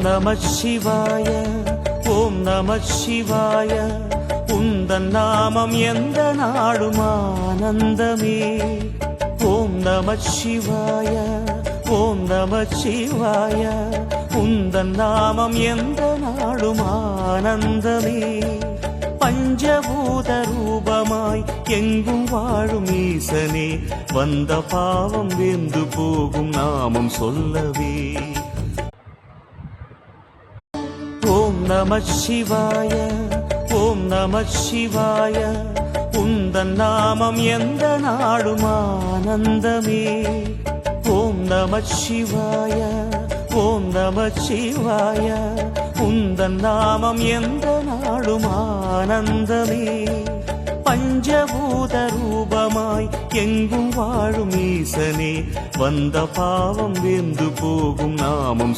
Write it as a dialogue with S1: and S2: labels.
S1: நம சிவாய, ஓம் நம சிவாய. உந்தன் நாமம் எந்த நாடும் ஆனந்தமே. ஓம் நம சிவாய, ஓம் நம சிவாய. உந்தன் நாமம் எந்த நாடும் ஆனந்தமே. பஞ்சபூத ரூபமாய் எங்கும் வாழும் ஈசனே, வந்த பாவம் வெந்து போகும் நாமம் சொல்லவே. ஓம் நம சிவாய, ஓம் நம சிவாய. உந்தன் நாமம் எந்த நாடும் ஆனந்தமே. ஓம் நம சிவாய, ஓம் நம சிவாய. உந்தன் நாமம் எந்த நாடும் ஆனந்தமே. பஞ்சபூத ரூபமாய் எங்கும் வாழும் ஈசனே, வந்த பாவம் வெந்து போகும் நாமம்